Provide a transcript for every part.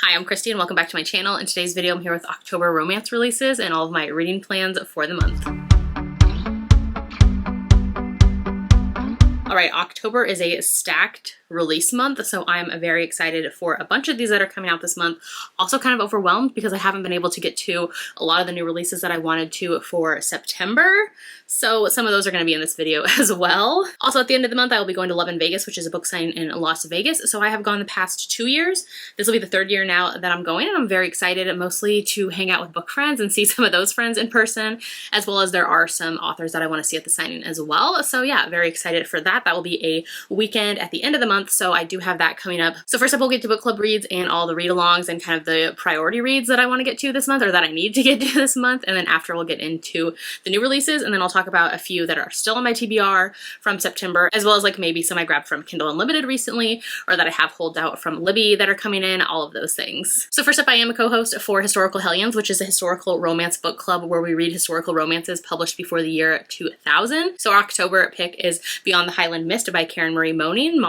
Hi, I'm Christy and welcome back to my channel. In today's video, I'm here with October romance releases and all of my reading plans for the month. All right, October is a stacked release month, so I'm very excited for a bunch of these that are coming out this month. Also kind of overwhelmed because I haven't been able to get to a lot of the new releases that I wanted to for September. So some of those are going to be in this video as well. Also at the end of the month, I will be going to Love in Vegas, which is a book signing in Las Vegas. So I have gone the past 2 years. This will be the third year now that I'm going, and I'm very excited mostly to hang out with book friends and see some of those friends in person, as well as there are some authors that I want to see at the signing as well. So yeah, very excited for that. That will be a weekend at the end of the month, so I do have that coming up. So first up, we'll get to book club reads and all the read-alongs and kind of the priority reads that I want to get to this month, or that I need to get to this month. And then after, we'll get into the new releases, and then I'll talk about a few that are still on my TBR from September, as well as like maybe some I grabbed from Kindle Unlimited recently, or that I have pulled out from Libby that are coming in, all of those things. So first up, I am a co-host for Historical Hellions, which is a historical romance book club where we read historical romances published before the year 2000. So our October pick is Beyond the Highland Mist by Karen Marie Moning.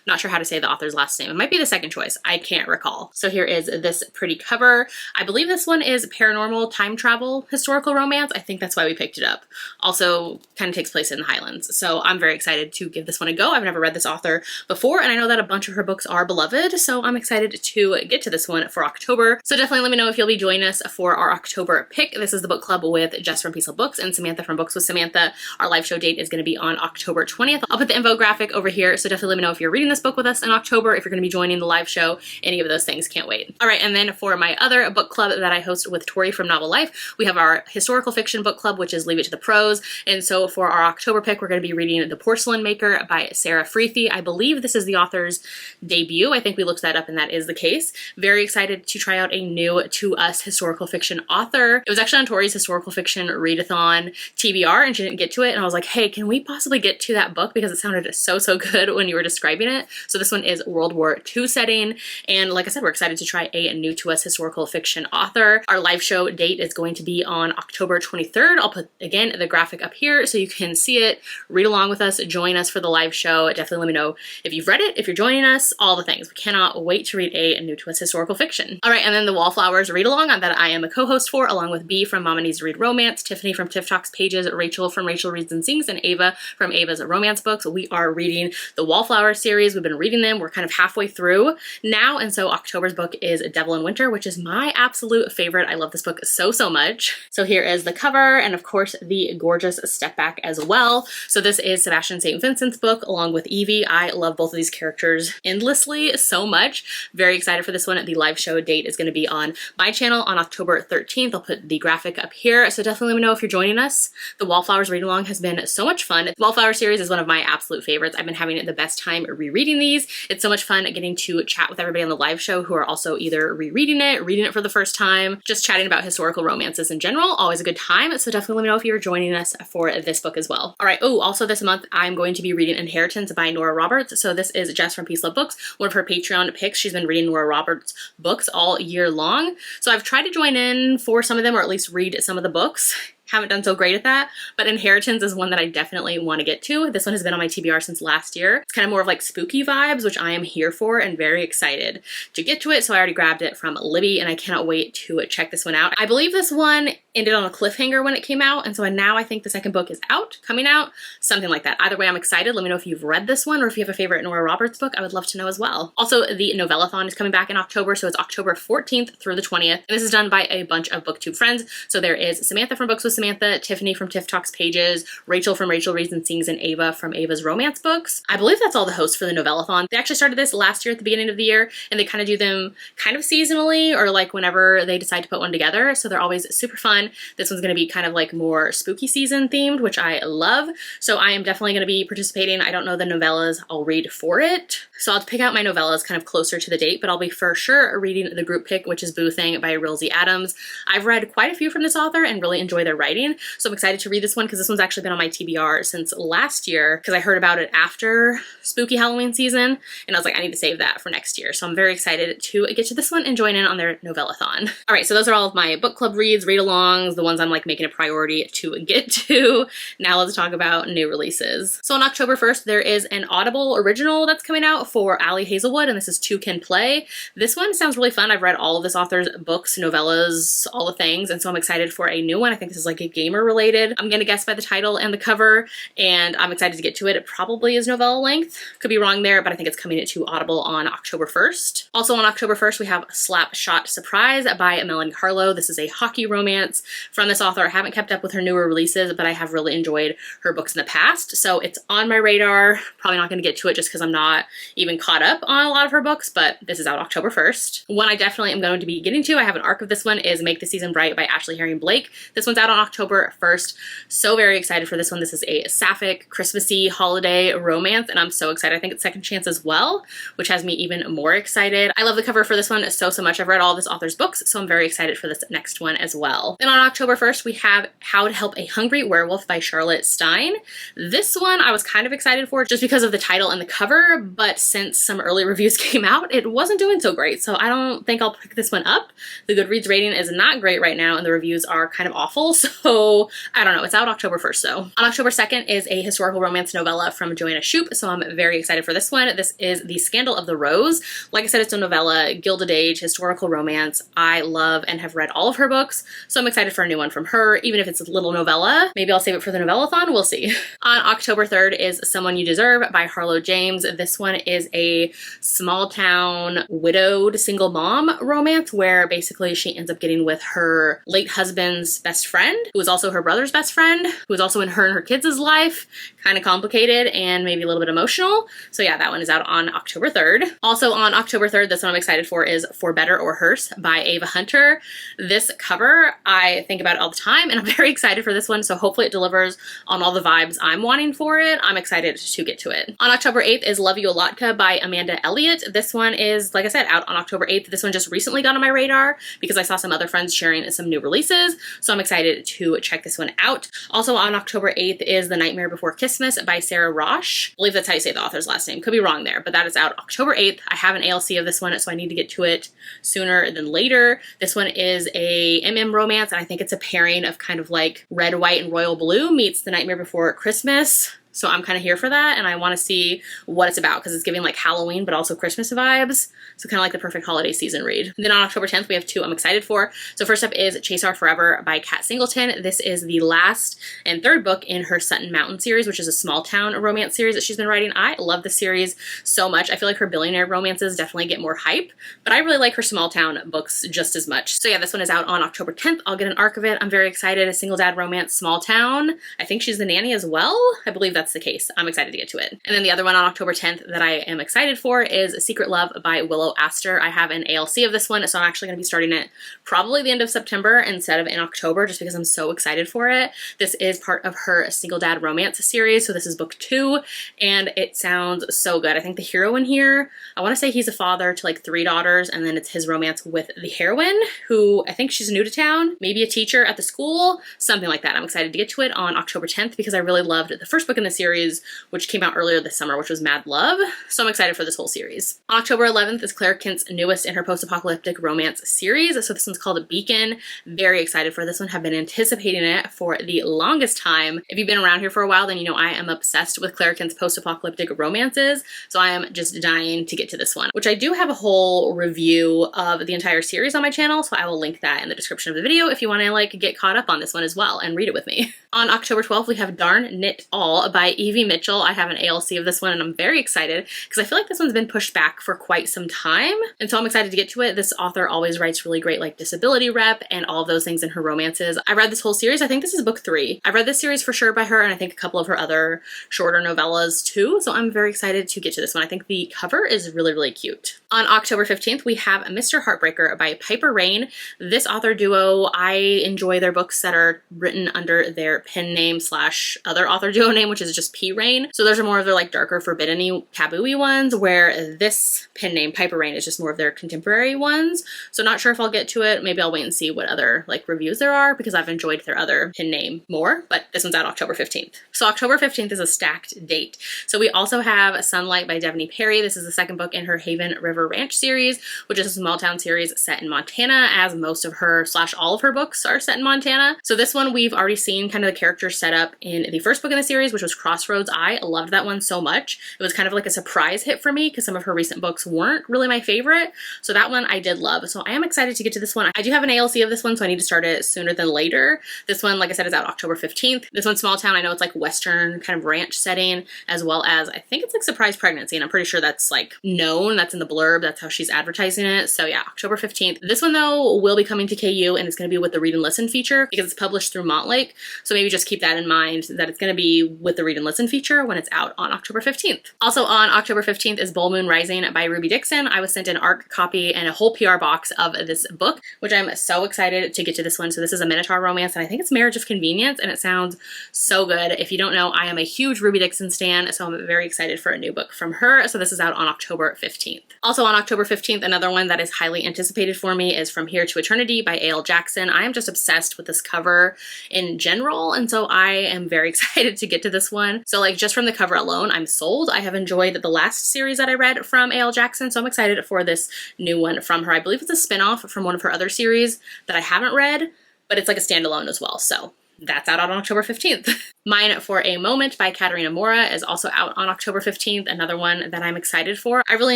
Not sure how to say the author's last name. It might be the second choice. I can't recall. So here is this pretty cover. I believe this one is paranormal time travel historical romance. I think that's why we picked it up. Also kind of takes place in the Highlands. So I'm very excited to give this one a go. I've never read this author before, and I know that a bunch of her books are beloved. So I'm excited to get to this one for October. So definitely let me know if you'll be joining us for our October pick. This is the book club with Jess from Peaceful Books and Samantha from Books with Samantha. Our live show date is going to be on October 20th. I'll put the infographic over here. So definitely let me know if you're reading this book with us in October, if you're going to be joining the live show, any of those things. Can't wait. All right. And then for my other book club that I host with Tori from Novel Life, we have our historical fiction book club, which is Leave It to the Pros. And so for our October pick, we're going to be reading The Porcelain Maker by Sarah Freethy. I believe this is the author's debut. I think we looked that up and that is the case. Very excited to try out a new to us historical fiction author. It was actually on Tori's historical fiction readathon TBR and she didn't get to it. And I was like, hey, can we possibly get to that book? Because it sounded so good when you were describing it. So this one is World War II setting. And like I said, we're excited to try a new to us historical fiction author. Our live show date is going to be on October 23rd. I'll put, again, the graphic up here so you can see it, read along with us, join us for the live show. Definitely let me know if you've read it, if you're joining us, all the things. We cannot wait to read a new to us historical fiction. All right, and then the Wallflowers read along that I am a co-host for, along with B from Mama Needs to Read Romance, Tiffany from Tiff Talks Pages, Rachel from Rachel Reads and Sings, and Ava from Ava's Romance Books. We are reading the Wallflower series. We've been reading them. We're kind of halfway through now, and so October's book is Devil in Winter, which is my absolute favorite. I love this book so much. So here is the cover, and of course the gorgeous step back as well. So this is Sebastian St. Vincent's book along with Evie. I love both of these characters endlessly so much. Very excited for this one. The live show date is going to be on my channel on October 13th. I'll put the graphic up here, so definitely let me know if you're joining us. The Wallflowers read along has been so much fun. The Wallflower series is one of my absolute favorites. I've been having the best time rereading these. It's so much fun getting to chat with everybody on the live show who are also either rereading it, reading it for the first time, just chatting about historical romances in general. Always a good time. So definitely let me know if you're joining us for this book as well. All right. Oh, also this month I'm going to be reading Inheritance by Nora Roberts. So this is Jess from Peace Love Books, one of her Patreon picks. She's been reading Nora Roberts books all year long. So I've tried to join in for some of them, or at least read some of the books. Haven't done so great at that, but Inheritance is one that I definitely want to get to. This one has been on my TBR since last year. It's kind of more of like spooky vibes, which I am here for and very excited to get to it. So I already grabbed it from Libby and I cannot wait to check this one out. I believe this one ended on a cliffhanger when it came out, and so now I think the second book is coming out, something like that. Either way, I'm excited. Let me know if you've read this one or if you have a favorite Nora Roberts book. I would love to know as well. Also, the Novellathon is coming back in October, so it's October 14th through the 20th, and this is done by a bunch of BookTube friends. So there is Samantha from Books with Samantha, Tiffany from Tiff Talks Pages, Rachel from Rachel Reads and Sings, and Ava from Ava's Romance Books. I believe that's all the hosts for the Novellathon. They actually started this last year at the beginning of the year, and they kind of do them kind of seasonally or like whenever they decide to put one together. So they're always super fun. This one's going to be kind of like more spooky season themed, which I love. So I am definitely going to be participating. I don't know the novellas I'll read for it, so I'll pick out my novellas kind of closer to the date, but I'll be for sure reading the group pick, which is Boo Thing by Rilsey Adams. I've read quite a few from this author and really enjoy their writing. writing. So I'm excited to read this one because this one's actually been on my TBR since last year because I heard about it after spooky Halloween season and I was like, I need to save that for next year. So I'm very excited to get to this one and join in on their novella-thon. All right, so those are all of my book club reads, read-alongs, the ones I'm like making a priority to get to. Now let's talk about new releases. So on October 1st, there is an Audible original that's coming out for Ali Hazelwood, and this is Two Can Play. This one sounds really fun. I've read all of this author's books, novellas, all the things, and so I'm excited for a new one. I think this is like a gamer related. I'm gonna guess by the title and the cover, and I'm excited to get to it. It probably is novella length. Could be wrong there, but I think it's coming to Audible on October 1st. Also on October 1st, we have Slap Shot Surprise by Melanie Harlow. This is a hockey romance from this author. I haven't kept up with her newer releases, but I have really enjoyed her books in the past, so it's on my radar. Probably not going to get to it just because I'm not even caught up on a lot of her books, but this is out October 1st. One I definitely am going to be getting to, I have an arc of this one, is Make the Season Bright by Ashley Herring Blake. This one's out on October 1st. So very excited for this one. This is a sapphic, Christmassy holiday romance, and I'm so excited. I think it's second chance as well, which has me even more excited. I love the cover for this one so much. I've read all this author's books, so I'm very excited for this next one as well. Then on October 1st, we have How to Help a Hungry Werewolf by Charlotte Stein. This one I was kind of excited for just because of the title and the cover, but since some early reviews came out, it wasn't doing so great, so I don't think I'll pick this one up. The Goodreads rating is not great right now, and the reviews are kind of awful, so I don't know. It's out October 1st, though. On October 2nd is a historical romance novella from Joanna Shoup, so I'm very excited for this one. This is The Scandal of the Rose. Like I said, it's a novella, Gilded Age, historical romance. I love and have read all of her books, so I'm excited for a new one from her, even if it's a little novella. Maybe I'll save it for the novella-thon, we'll see. On October 3rd is Someone You Deserve by Harlow James. This one is a small town, widowed, single mom romance where basically she ends up getting with her late husband's best friend, who is also her brother's best friend, who is also in her and her kids' life. Kind of complicated and maybe a little bit emotional. So yeah, that one is out on October 3rd. Also on October 3rd, this one I'm excited for is For Better or Worse by Ava Hunter. This cover, I think about it all the time, and I'm very excited for this one, so hopefully it delivers on all the vibes I'm wanting for it. I'm excited to get to it. On October 8th is Love You Alotka by Amanda Elliott. This one is, like I said, out on October 8th. This one just recently got on my radar because I saw some other friends sharing some new releases, so I'm excited to check this one out. Also on October 8th is The Nightmare Before Christmas by Sarah Rosh. I believe that's how you say the author's last name. Could be wrong there, but that is out October 8th. I have an ALC of this one, so I need to get to it sooner than later. This one is a MM romance, and I think it's a pairing of kind of like red, white, and royal blue meets The Nightmare Before Christmas. So I'm kind of here for that, and I want to see what it's about because it's giving like Halloween but also Christmas vibes. So kind of like the perfect holiday season read. And then on October 10th, we have two I'm excited for. So first up is Chase Our Forever by Kat Singleton. This is the last and third book in her Sutton Mountain series, which is a small town romance series that she's been writing. I love this series so much. I feel like her billionaire romances definitely get more hype, but I really like her small town books just as much. So yeah, this one is out on October 10th. I'll get an arc of it. I'm very excited. A single dad romance, small town. I think she's the nanny as well. I believe that's the case. I'm excited to get to it. And then the other one on October 10th that I am excited for is Secret Love by Willow Astor. I have an ALC of this one, so I'm actually going to be starting it probably the end of September instead of in October just because I'm so excited for it. This is part of her single dad romance series, so this is book 2, and it sounds so good. I think the hero in here, I want to say he's a father to like 3 daughters, and then it's his romance with the heroine, who I think she's new to town, maybe a teacher at the school, something like that. I'm excited to get to it on October 10th because I really loved the first book in the series, which came out earlier this summer, which was Mad Love. So I'm excited for this whole series. On October 11th is Claire Kent's newest in her post-apocalyptic romance series. So this one's called Beacon. Very excited for this one. Have been anticipating it for the longest time. If you've been around here for a while, then you know I am obsessed with Claire Kent's post-apocalyptic romances. So I am just dying to get to this one, which I do have a whole review of the entire series on my channel. So I will link that in the description of the video if you want to like get caught up on this one as well and read it with me. On October 12th, we have Darn Knit All by Evie Mitchell. I have an ALC of this one and I'm very excited because I feel like this one's been pushed back for quite some time. And so I'm excited to get to it. This author always writes really great like disability rep and all of those things in her romances. I read this whole series. I think this is book 3. I've read this series for sure by her, and I think a couple of her other shorter novellas too. So I'm very excited to get to this one. I think the cover is really, really cute. On October 15th, we have Mr. Heartbreaker by Piper Rain. This author duo, I enjoy their books that are written under their pen name / other author duo name, which is is just P Rain. So those are more of their like darker forbidden-y, taboo-y ones, where this pen name, Piper Rain, is just more of their contemporary ones. So not sure if I'll get to it. Maybe I'll wait and see what other like reviews there are, because I've enjoyed their other pen name more, but this one's out October 15th. So October 15th is a stacked date. So we also have Sunlight by Devney Perry. This is the second book in her Haven River Ranch series, which is a small town series set in Montana, as most of her / all of her books are set in Montana. So this one we've already seen kind of the characters set up in the first book in the series, which was Crossroads. I loved that one so much. It was kind of like a surprise hit for me because some of her recent books weren't really my favorite. So that one I did love. So I am excited to get to this one. I do have an ALC of this one, so I need to start it sooner than later. This one, like I said, is out October 15th. This one's small town. I know it's like Western kind of ranch setting, as well as I think it's like surprise pregnancy, and I'm pretty sure that's like known. That's in the blurb. That's how she's advertising it. So yeah, October 15th. This one though will be coming to KU, and it's going to be with the Read and Listen feature because it's published through Montlake. So maybe just keep that in mind, that it's going to be with the Read and Listen feature when it's out on October 15th. Also on October 15th is Bull Moon Rising by Ruby Dixon. I was sent an ARC copy and a whole PR box of this book, which I'm so excited to get to this one. So this is a Minotaur romance, and I think it's Marriage of Convenience, and it sounds so good. If you don't know, I am a huge Ruby Dixon stan, so I'm very excited for a new book from her. So this is out on October 15th. Also on October 15th, another one that is highly anticipated for me is From Here to Eternity by A.L. Jackson. I am just obsessed with this cover in general, and so I am very excited to get to this one. So like just from the cover alone, I'm sold. I have enjoyed the last series that I read from A.L. Jackson, so I'm excited for this new one from her. I believe it's a spin-off from one of her other series that I haven't read, but it's like a standalone as well. So that's out on October 15th. Mine for a Moment by Katarina Mora is also out on October 15th, another one that I'm excited for. I really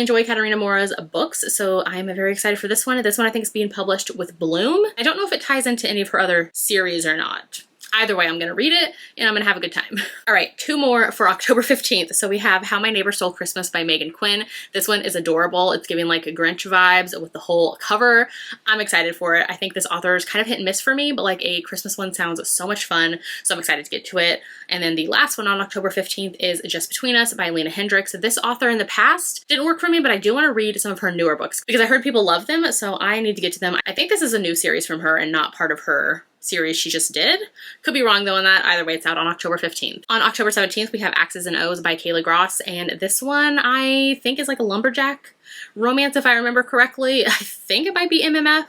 enjoy Katarina Mora's books, so I'm very excited for this one. This one I think is being published with Bloom. I don't know if it ties into any of her other series or not. Either way, I'm going to read it and I'm going to have a good time. All right, two more for October 15th. So we have How My Neighbor Stole Christmas by Megan Quinn. This one is adorable. It's giving like Grinch vibes with the whole cover. I'm excited for it. I think this author is kind of hit and miss for me, but like a Christmas one sounds so much fun. So I'm excited to get to it. And then the last one on October 15th is Just Between Us by Lena Hendricks. This author in the past didn't work for me, but I do want to read some of her newer books because I heard people love them. So I need to get to them. I think this is a new series from her and not part of her series she just did. Could be wrong though on that. Either way, it's out on October 15th. On October 17th, we have Axes and O's by Kayla Gross, and this one I think is like a lumberjack romance if I remember correctly. I think it might be MMF.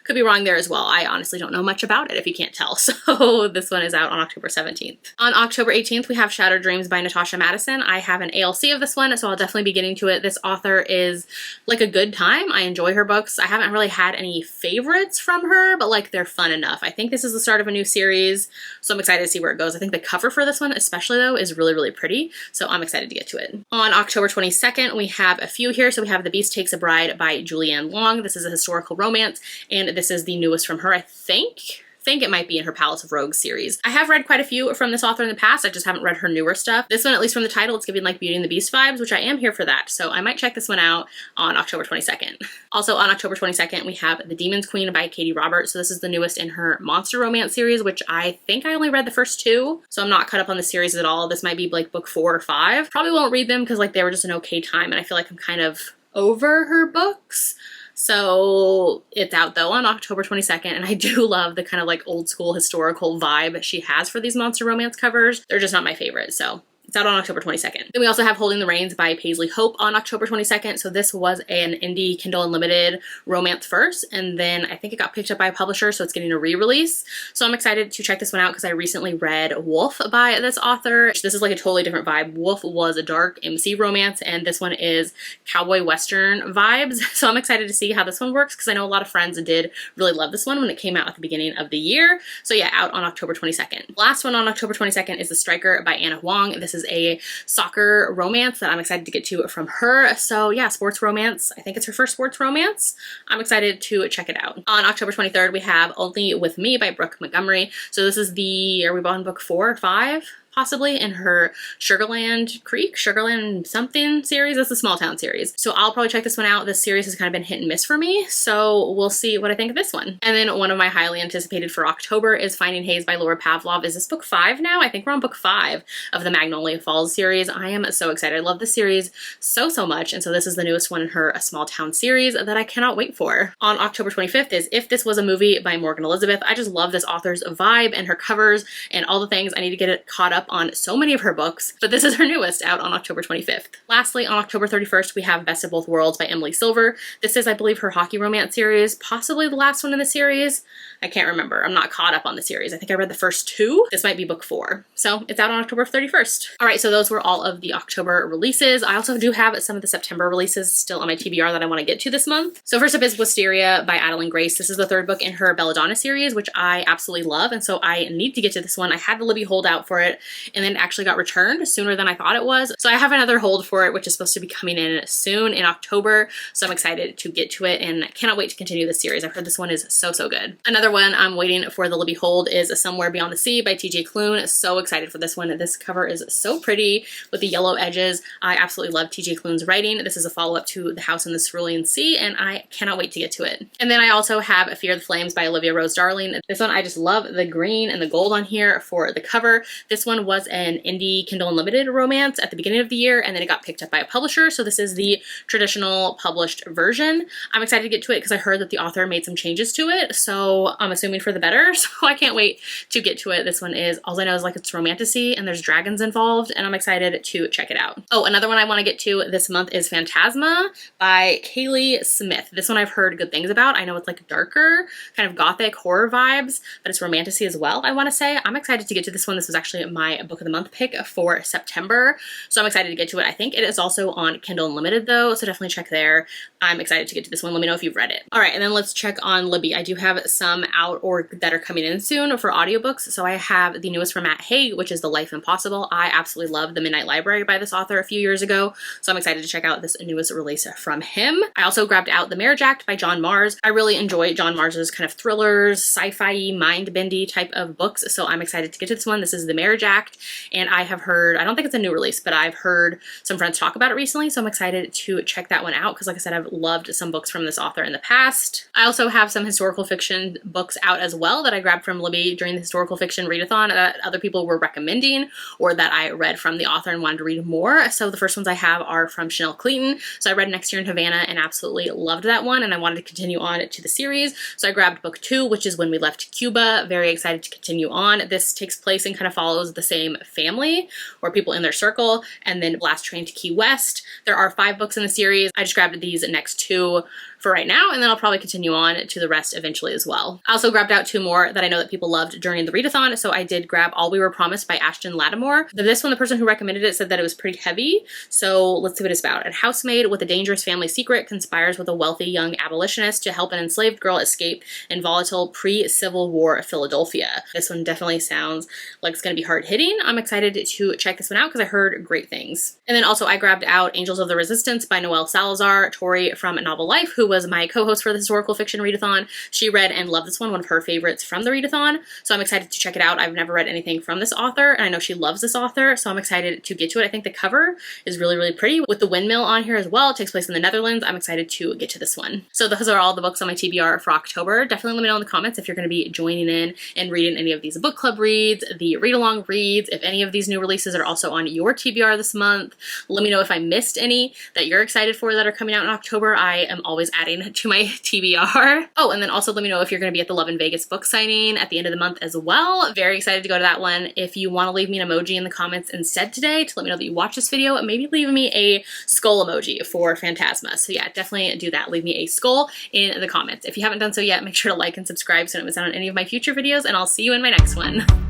Could be wrong there as well. I honestly don't know much about it if you can't tell. So this one is out on October 17th. On October 18th, we have Shattered Dreams by Natasha Madison. I have an ALC of this one, so I'll definitely be getting to it. This author is like a good time. I enjoy her books. I haven't really had any favorites from her, but like they're fun enough. I think this is the start of a new series, so I'm excited to see where it goes. I think the cover for this one especially though is really, really pretty, so I'm excited to get to it. On October 22nd, we have a few here. So we have The Beast Takes a Bride by Julianne Long. This is a historical romance, and this is the newest from her, I think it might be in her Palace of Rogues series. I have read quite a few from this author in the past. I just haven't read her newer stuff. This one, at least from the title, it's giving like Beauty and the Beast vibes, which I am here for that. So I might check this one out on October 22nd. Also on October 22nd, we have The Demon's Queen by Katie Roberts. So this is the newest in her monster romance series, which I think I only read the first two. So I'm not caught up on the series at all. This might be like book 4 or 5. Probably won't read them because like they were just an okay time, and I feel like I'm kind of over her books. So it's out though on October 22nd, and I do love the kind of like old school historical vibe she has for these monster romance covers. They're just not my favorite, so it's out on October 22nd. Then we also have Holding the Reins by Paisley Hope on October 22nd. So this was an indie Kindle Unlimited romance first, and then I think it got picked up by a publisher, so it's getting a re-release. So I'm excited to check this one out because I recently read Wolf by this author. This is like a totally different vibe. Wolf was a dark MC romance, and this one is cowboy western vibes. So I'm excited to see how this one works because I know a lot of friends did really love this one when it came out at the beginning of the year. So yeah, out on October 22nd. Last one on October 22nd is The Striker by Anna Huang. This is a soccer romance that I'm excited to get to from her. So yeah, sports romance. I think it's her first sports romance. I'm excited to check it out. On October 23rd, we have Only With Me by Brooke Montgomery. So this is the, are we on book 4 or 5? Possibly in her Sugarland Creek, Sugarland something series. That's a small town series. So I'll probably check this one out. This series has kind of been hit and miss for me, so we'll see what I think of this one. And then one of my highly anticipated for October is Finding Haze by Laura Pavlov. Is this book 5 now? I think we're on book 5 of the Magnolia Falls series. I am so excited. I love this series so much, and so this is the newest one in her A Small Town series that I cannot wait for. On October 25th is If This Was a Movie by Morgan Elizabeth. I just love this author's vibe and her covers and all the things. I need to get it caught up up on so many of her books, but this is her newest, out on October 25th. Lastly, on October 31st, we have Best of Both Worlds by Emily Silver. This is, I believe, her hockey romance series, possibly the last one in the series. I can't remember. I'm not caught up on the series. I think I read the first 2. This might be book 4. So it's out on October 31st. All right, so those were all of the October releases. I also do have some of the September releases still on my TBR that I want to get to this month. So first up is Wisteria by Adeline Grace. This is the 3rd book in her Belladonna series, which I absolutely love, and so I need to get to this one. I had the Libby holdout for it, and then it actually got returned sooner than I thought it was. So I have another hold for it, which is supposed to be coming in soon in October. So I'm excited to get to it and cannot wait to continue this series. I've heard this one is so good. Another one I'm waiting for the Libby hold is Somewhere Beyond the Sea by TJ Klune. So excited for this one. This cover is so pretty with the yellow edges. I absolutely love TJ Klune's writing. This is a follow-up to The House in the Cerulean Sea, and I cannot wait to get to it. And then I also have Fear the Flames by Olivia Rose Darling. This one, I just love the green and the gold on here for the cover. This one was an indie Kindle Unlimited romance at the beginning of the year, and then it got picked up by a publisher. So this is the traditional published version. I'm excited to get to it because I heard that the author made some changes to it. So I'm assuming for the better. So I can't wait to get to it. This one is, all I know is like it's romantasy and there's dragons involved, and I'm excited to check it out. Oh, another one I want to get to this month is Phantasma by Kaylee Smith. This one I've heard good things about. I know it's like darker, kind of gothic horror vibes, but it's romantasy as well, I want to say. I'm excited to get to this one. This was actually my book of the month pick for September, so I'm excited to get to it. I think it is also on Kindle Unlimited though, so definitely check there. I'm excited to get to this one. Let me know if you've read it. All right, and then let's check on Libby. I do have some out or that are coming in soon for audiobooks. So I have the newest from Matt Haig, which is The Life Impossible. I absolutely loved The Midnight Library by this author a few years ago, so I'm excited to check out this newest release from him. I also grabbed out The Marriage Act by John Mars. I really enjoy John Mars's kind of thrillers, sci-fi, mind-bendy type of books, so I'm excited to get to this one. This is The Marriage Act, and I have heard, I don't think it's a new release, but I've heard some friends talk about it recently, so I'm excited to check that one out because, like I said, I've loved some books from this author in the past. I also have some historical fiction books out as well that I grabbed from Libby during the historical fiction readathon that other people were recommending or that I read from the author and wanted to read more. So the first ones I have are from Chanel Clayton. So I read Next Year in Havana and absolutely loved that one, and I wanted to continue on to the series. So I grabbed book 2, which is When We Left Cuba. Very excited to continue on. This takes place and kind of follows the same family or people in their circle, and then Last Train to Key West. There are 5 books in the series. I just grabbed these next 2 for right now, and then I'll probably continue on to the rest eventually as well. I also grabbed out 2 more that I know that people loved during the readathon, so I did grab All We Were Promised by Ashton Lattimore. This one, the person who recommended it said that it was pretty heavy, so let's see what it's about. A housemaid with a dangerous family secret conspires with a wealthy young abolitionist to help an enslaved girl escape in volatile pre-Civil War Philadelphia. This one definitely sounds like it's going to be hard-hitting. I'm excited to check this one out because I heard great things. And then also I grabbed out Angels of the Resistance by Noelle Salazar. Tori from Novel Life, who was my co-host for the historical fiction readathon, she read and loved this one of her favorites from the readathon, so I'm excited to check it out. I've never read anything from this author, and I know she loves this author, so I'm excited to get to it. I think the cover is really pretty with the windmill on here as well. It takes place in the Netherlands. I'm excited to get to this one. So those are all the books on my TBR for October. Definitely let me know in the comments if you're going to be joining in and reading any of these book club reads, the read-along reads, if any of these new releases are also on your TBR this month. Let me know if I missed any that you're excited for that are coming out in October. I am always adding to my TBR. Oh, and then also let me know if you're going to be at the Love in Vegas book signing at the end of the month as well. Very excited to go to that one. If you want to leave me an emoji in the comments instead today to let me know that you watched this video, maybe leave me a skull emoji for Phantasma. So yeah, definitely do that. Leave me a skull in the comments. If you haven't done so yet, make sure to like and subscribe so you don't miss out on any of my future videos, and I'll see you in my next one.